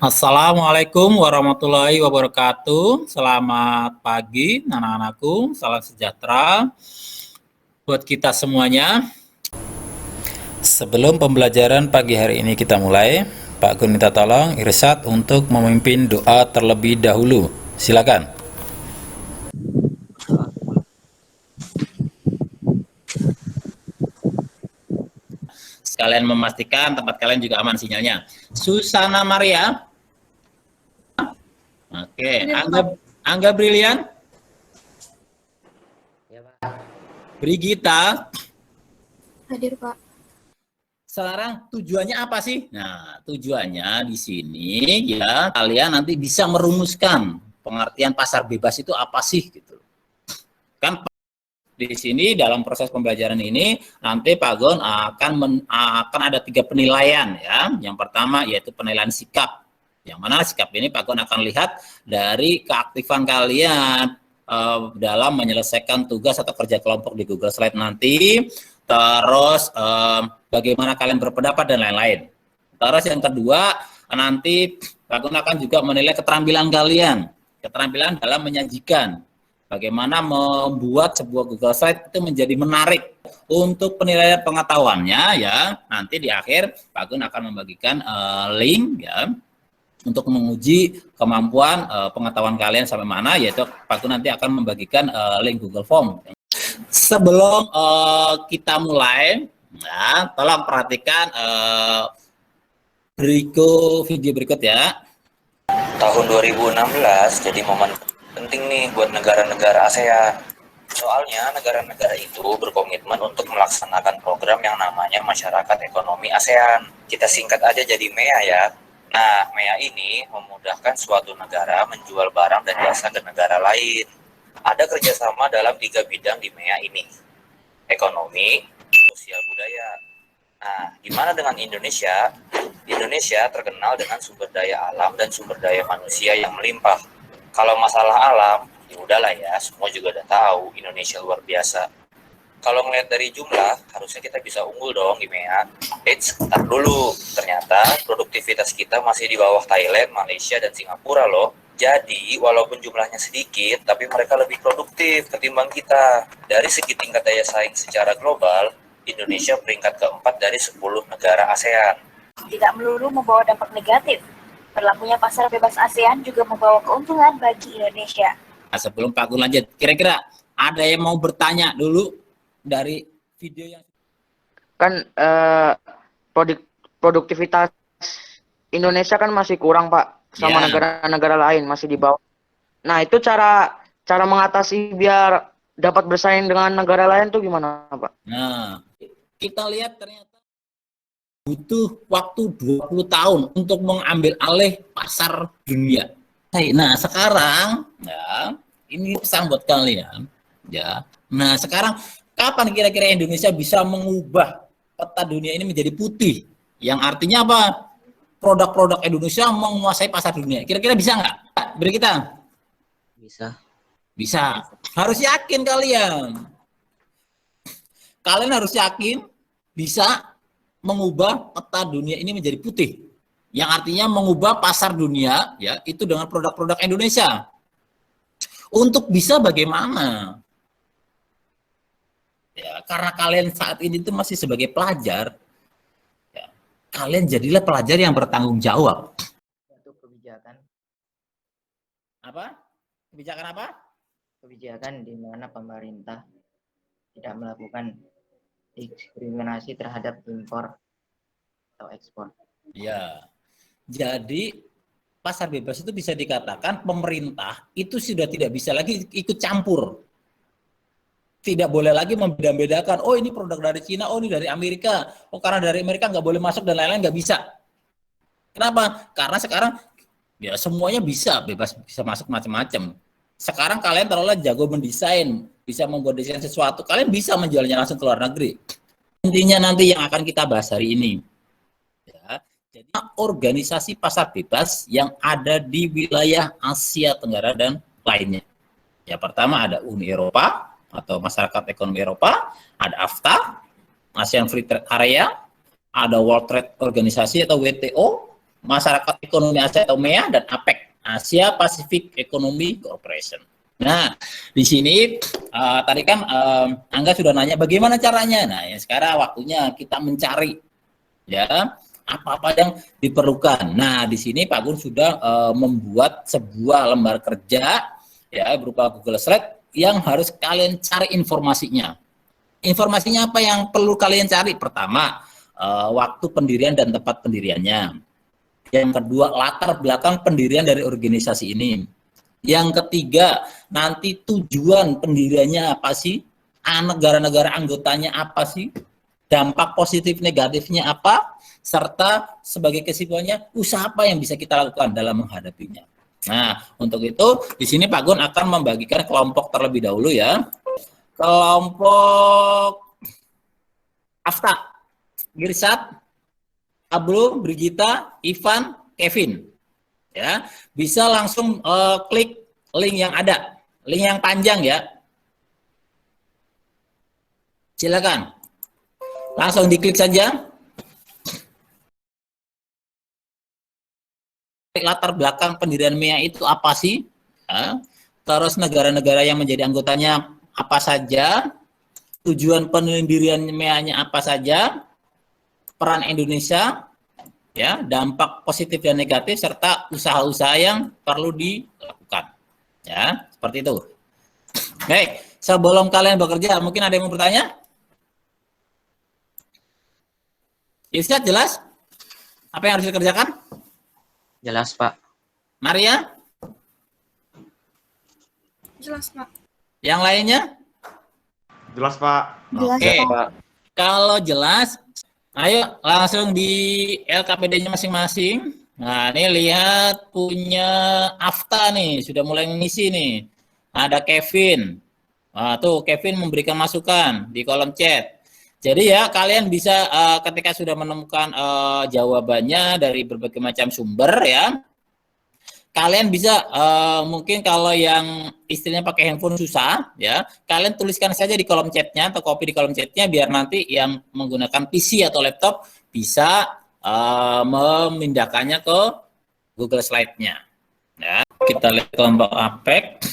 Assalamualaikum warahmatullahi wabarakatuh. Selamat pagi anak-anakku, salam sejahtera buat kita semuanya. Sebelum pembelajaran pagi hari ini kita mulai, Pak Gun minta tolong Irsad untuk memimpin doa terlebih dahulu. Silakan. Sekalian memastikan tempat kalian juga aman sinyalnya. Susana Maria. Oke, Angga Brilian. Ya, Pak. Brigita. Hadir, Pak. Sekarang tujuannya apa sih? Nah, tujuannya di sini ya kalian nanti bisa merumuskan pengertian pasar bebas itu apa sih gitu. Kan di sini dalam proses pembelajaran ini nanti Pak Gon akan ada 3 penilaian ya. Yang pertama yaitu penilaian sikap. Yang mana sikap ini Pak Gon akan lihat dari keaktifan kalian dalam menyelesaikan tugas atau kerja kelompok di Google Slide nanti. Terus bagaimana kalian berpendapat dan lain-lain. Terus yang kedua nanti Pak Gon akan juga menilai keterampilan kalian. Keterampilan dalam menyajikan. Bagaimana membuat sebuah Google Slide itu menjadi menarik. Untuk penilaian pengetahuannya ya, nanti di akhir Pak Gun akan membagikan link ya untuk menguji kemampuan pengetahuan kalian sampai mana, yaitu Pak Gun nanti akan membagikan link Google Form. Sebelum kita mulai, ya, tolong perhatikan video berikut ya. Tahun 2016 jadi momen penting nih buat negara-negara ASEAN. Soalnya negara-negara itu berkomitmen untuk melaksanakan program yang namanya Masyarakat Ekonomi ASEAN. Kita singkat aja jadi MEA ya. Nah, MEA ini memudahkan suatu negara menjual barang dan jasa ke negara lain. Ada kerjasama dalam 3 bidang di MEA ini. Ekonomi, sosial, budaya. Nah, gimana dengan Indonesia? Indonesia terkenal dengan sumber daya alam dan sumber daya manusia yang melimpah. Kalau masalah alam, ya udahlah ya, semua juga udah tahu Indonesia luar biasa. Kalau ngeliat dari jumlah, harusnya kita bisa unggul dong di MEA. Ntar dulu, ternyata produktivitas kita masih di bawah Thailand, Malaysia, dan Singapura loh. Jadi, walaupun jumlahnya sedikit, tapi mereka lebih produktif ketimbang kita. Dari segi tingkat daya saing secara global, Indonesia peringkat keempat dari 10 negara ASEAN. Tidak melulu membawa dampak negatif. Berlakunya pasar bebas ASEAN juga membawa keuntungan bagi Indonesia. Nah, sebelum Pak Gun lanjut, kira-kira ada yang mau bertanya dulu dari video yang kan produktivitas Indonesia kan masih kurang, Pak, sama negara-negara lain, masih di bawah. Nah, itu cara mengatasi biar dapat bersaing dengan negara lain tuh gimana, Pak? Nah, kita lihat ternyata butuh waktu 20 tahun untuk mengambil alih pasar dunia. Nah, sekarang ya, ini pesan buat kalian ya. Nah, sekarang kapan kira-kira Indonesia bisa mengubah peta dunia ini menjadi putih? Yang artinya apa? Produk-produk Indonesia menguasai pasar dunia. Kira-kira bisa nggak? Beri kita. Bisa. Bisa. Harus yakin kalian. Kalian harus yakin bisa mengubah peta dunia ini menjadi putih. Yang artinya mengubah pasar dunia ya itu dengan produk-produk Indonesia. Untuk bisa bagaimana? Ya, karena kalian saat ini itu masih sebagai pelajar, ya, kalian jadilah pelajar yang bertanggung jawab. Untuk kebijakan. Apa? Kebijakan apa? Kebijakan di mana pemerintah tidak melakukan diskriminasi terhadap impor atau ekspor. Ya, jadi pasar bebas itu bisa dikatakan pemerintah itu sudah tidak bisa lagi ikut campur. Tidak boleh lagi membeda-bedakan, oh ini produk dari Cina, oh ini dari Amerika, oh karena dari Amerika nggak boleh masuk dan lain-lain nggak bisa. Kenapa? Karena sekarang ya semuanya bisa, bebas bisa masuk macam-macam. Sekarang kalian terlalu jago mendesain, bisa membuat desain sesuatu, kalian bisa menjualnya langsung ke luar negeri. Intinya nanti yang akan kita bahas hari ini. Ya, jadi organisasi pasar bebas yang ada di wilayah Asia Tenggara dan lainnya. Ya, pertama ada Uni Eropa atau Masyarakat Ekonomi Eropa, ada AFTA, ASEAN Free Trade Area, ada World Trade Organization atau WTO, Masyarakat Ekonomi Asia atau MEA, dan APEC, Asia Pacific Economy Cooperation. Nah, di sini tadi kan Angga sudah nanya bagaimana caranya. Nah, ya sekarang waktunya kita mencari ya apa-apa yang diperlukan. Nah, di sini Pak Gun sudah membuat sebuah lembar kerja ya berupa Google Slide yang harus kalian cari informasinya. Informasinya apa yang perlu kalian cari? Pertama, waktu pendirian dan tempat pendiriannya. Yang kedua, latar belakang pendirian dari organisasi ini. Yang ketiga, nanti tujuan pendiriannya apa sih? Negara-negara anggotanya apa sih? Dampak positif negatifnya apa? Serta sebagai kesimpulannya, usaha apa yang bisa kita lakukan dalam menghadapinya. Nah, untuk itu di sini Pak Gun akan membagikan kelompok terlebih dahulu ya. Kelompok Afta, Girsat, Ablu, Brigita, Ivan, Kevin. Ya, bisa langsung klik link yang ada, link yang panjang ya. Silakan. Langsung diklik saja. Latar belakang pendirian MEA itu apa sih? Ya. Terus negara-negara yang menjadi anggotanya apa saja? Tujuan pendirian MEA-nya apa saja? Peran Indonesia, ya, dampak positif dan negatif, serta usaha-usaha yang perlu dilakukan. Ya, seperti itu. Baik, sebelum kalian bekerja, mungkin ada yang mau bertanya? Irsyad, jelas? Apa yang harus dikerjakan? Jelas, Pak. Maria? Jelas, Pak. Yang lainnya? Jelas, Pak. Oke, Pak. kalau jelas, ayo langsung di LKPD-nya masing-masing. Nah, ini lihat punya Afta nih, sudah mulai mengisi nih. Ada Kevin. Nah, tuh Kevin memberikan masukan di kolom chat. Jadi ya kalian bisa ketika sudah menemukan jawabannya dari berbagai macam sumber ya, kalian bisa mungkin kalau yang istilahnya pakai handphone susah ya, kalian tuliskan saja di kolom chatnya atau copy di kolom chatnya biar nanti yang menggunakan PC atau laptop bisa memindahkannya ke Google Slide-nya. Ya, kita lihat kelompok APEC.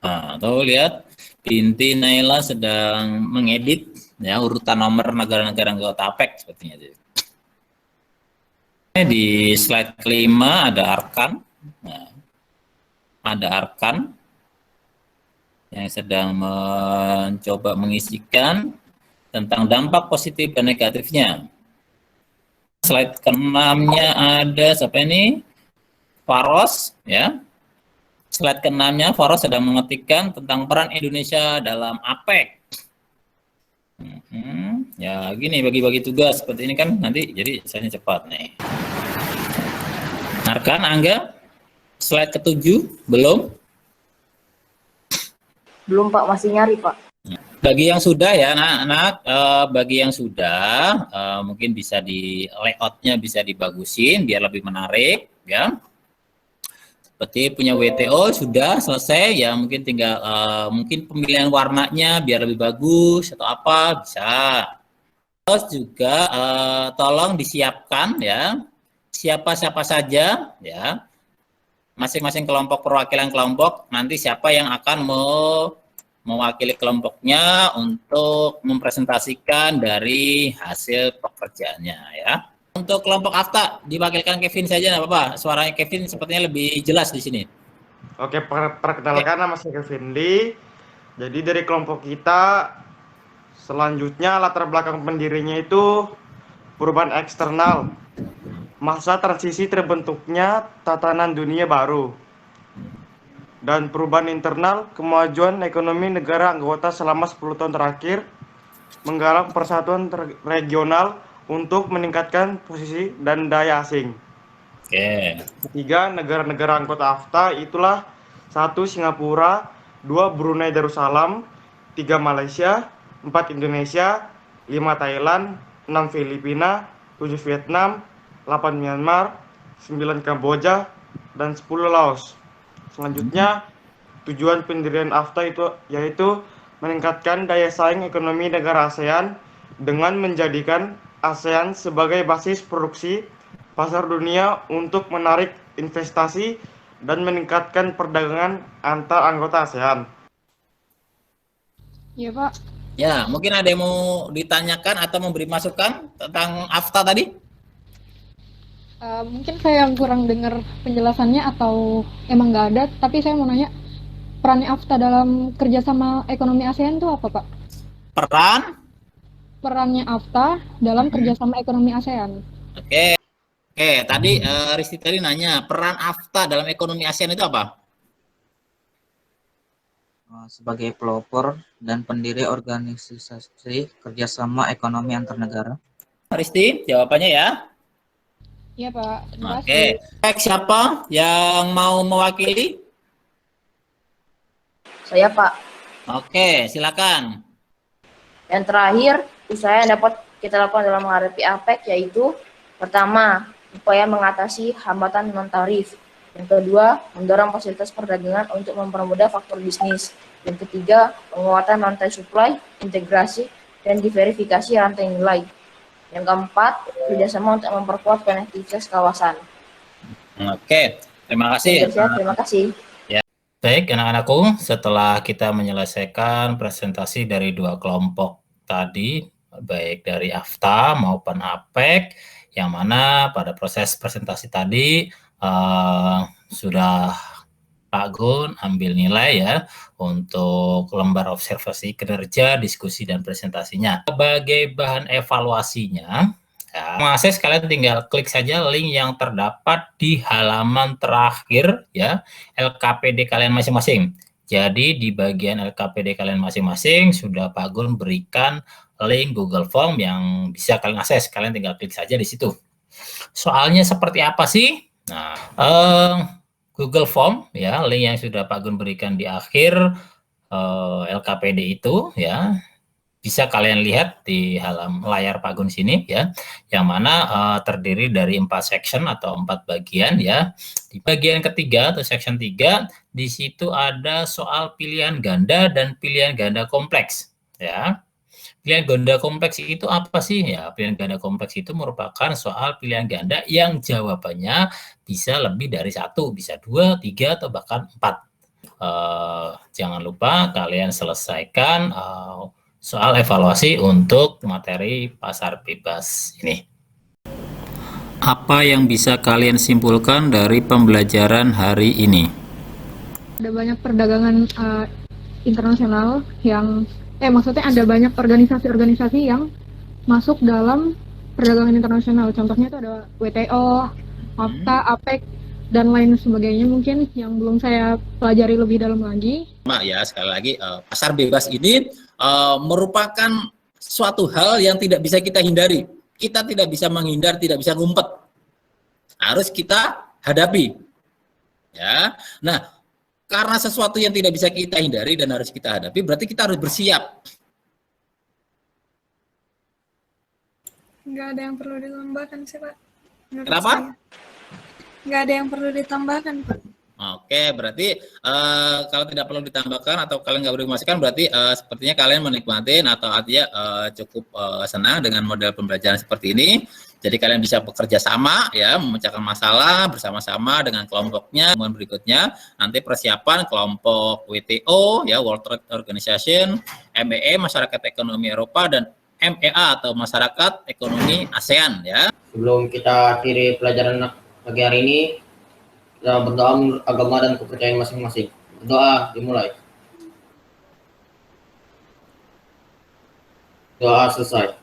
Nah, tuh lihat Binti Naila sedang mengedit ya urutan nomor negara-negara anggota APEC sepertinya. Di slide kelima ada Arkan. Nah, ada Arkan yang sedang mencoba mengisikan tentang dampak positif dan negatifnya. Slide keenamnya ada siapa ini? Faros ya. Slide ke-6-nya, Faros sedang mengetikkan tentang peran Indonesia dalam APEC. Ya, gini bagi-bagi tugas seperti ini kan nanti jadi saya cepat nih. Arkan, Angga, slide ke-7 belum? Belum, Pak, masih nyari, Pak. Bagi yang sudah ya, anak-anak, bagi yang sudah mungkin bisa di layoutnya bisa dibagusin biar lebih menarik ya. Seperti punya WTO sudah selesai ya, mungkin tinggal mungkin pemilihan warnanya biar lebih bagus atau apa bisa. Terus juga tolong disiapkan ya siapa-siapa saja ya, masing-masing kelompok perwakilan kelompok nanti siapa yang akan mewakili kelompoknya untuk mempresentasikan dari hasil pekerjaannya ya. Untuk kelompok Afta diwakilkan Kevin saja, nggak apa-apa. Suaranya Kevin sepertinya lebih jelas di sini. Oke, perkenalkan nama saya Kevin Lee. Jadi dari kelompok kita selanjutnya latar belakang pendirinya itu perubahan eksternal, masa transisi terbentuknya tatanan dunia baru, dan perubahan internal kemajuan ekonomi negara anggota selama 10 tahun terakhir, menggalak persatuan regional untuk meningkatkan posisi dan daya asing. Oke. Ketiga, negara-negara anggota AFTA itulah 1 Singapura, 2 Brunei Darussalam, 3 Malaysia, 4 Indonesia, 5 Thailand, 6 Filipina, 7 Vietnam, 8 Myanmar, 9 Kamboja, dan 10 Laos. Selanjutnya, tujuan pendirian AFTA itu yaitu meningkatkan daya saing ekonomi negara ASEAN dengan menjadikan ASEAN sebagai basis produksi pasar dunia untuk menarik investasi dan meningkatkan perdagangan antar anggota ASEAN. Iya, Pak. Ya, mungkin ada yang mau ditanyakan atau memberi masukan tentang AFTA tadi? Mungkin saya yang kurang dengar penjelasannya atau emang nggak ada, tapi saya mau nanya, perannya AFTA dalam kerjasama ekonomi ASEAN itu apa, Pak? Peran? Perannya AFTA dalam kerjasama ekonomi ASEAN. Oke. Oke, tadi Risti tadi nanya, peran AFTA dalam ekonomi ASEAN itu apa? Sebagai pelopor dan pendiri organisasi kerjasama ekonomi antar negara. Risti, jawabannya ya. Iya, Pak. Terima Oke. kasih. Siapa yang mau mewakili? Saya Pak. Oke, silakan. Yang terakhir, usaha yang dapat kita lakukan dalam menghadapi APEC yaitu pertama, upaya mengatasi hambatan non-tarif. Yang kedua, mendorong fasilitas perdagangan untuk mempermudah faktor bisnis. Yang ketiga, penguatan rantai supply, integrasi, dan diverifikasi rantai nilai. Yang keempat, kerjasama untuk memperkuat konektivitas kawasan. Oke, terima kasih. Terima kasih. Baik, anak-anakku, setelah kita menyelesaikan presentasi dari dua kelompok tadi, baik dari AFTA maupun APEC, yang mana pada proses presentasi tadi sudah Pak Gun ambil nilai ya untuk lembar observasi kinerja, diskusi, dan presentasinya. Sebagai bahan evaluasinya, ya, mengakses kalian tinggal klik saja link yang terdapat di halaman terakhir ya LKPD kalian masing-masing. Jadi di bagian LKPD kalian masing-masing sudah Pak Gun berikan link Google Form yang bisa kalian akses. Kalian tinggal klik saja di situ. Soalnya seperti apa sih? Nah, Google Form ya, link yang sudah Pak Gun berikan di akhir LKPD itu ya, bisa kalian lihat di layar Pak Gun sini ya, yang mana terdiri dari 4 section atau 4 bagian ya. Di bagian ketiga atau section 3 di situ ada soal pilihan ganda dan pilihan ganda kompleks ya. Pilihan ganda kompleks itu apa sih? Ya, pilihan ganda kompleks itu merupakan soal pilihan ganda yang jawabannya bisa lebih dari 1, bisa 2, 3, atau bahkan 4. Jangan lupa kalian selesaikan soal evaluasi untuk materi pasar bebas ini. Apa yang bisa kalian simpulkan dari pembelajaran hari ini? Ada banyak perdagangan internasional yang maksudnya ada banyak organisasi-organisasi yang masuk dalam perdagangan internasional. Contohnya itu ada WTO, AFTA, APEC, dan lain sebagainya. Mungkin yang belum saya pelajari lebih dalam lagi. Ya, sekali lagi pasar bebas ini merupakan suatu hal yang tidak bisa kita hindari. Kita tidak bisa menghindar, tidak bisa ngumpet. Harus kita hadapi. Ya. Nah, karena sesuatu yang tidak bisa kita hindari dan harus kita hadapi, berarti kita harus bersiap. Nggak ada yang perlu ditambahkan sih, Pak. Kenapa? Nggak ada yang perlu ditambahkan, Pak. Oke, berarti kalau tidak perlu ditambahkan atau kalian nggak perlu dimasukkan, berarti sepertinya kalian menikmati atau artinya cukup senang dengan model pembelajaran seperti ini. Jadi kalian bisa bekerja sama ya, memecahkan masalah bersama-sama dengan kelompoknya. Kemudian berikutnya nanti persiapan kelompok WTO ya, World Trade Organization, MEE Masyarakat Ekonomi Eropa, dan MEA atau Masyarakat Ekonomi ASEAN ya. Sebelum kita akhiri pelajaran pagi hari ini, kita berdoa menurut agama dan kepercayaan masing-masing. Doa dimulai. Doa selesai.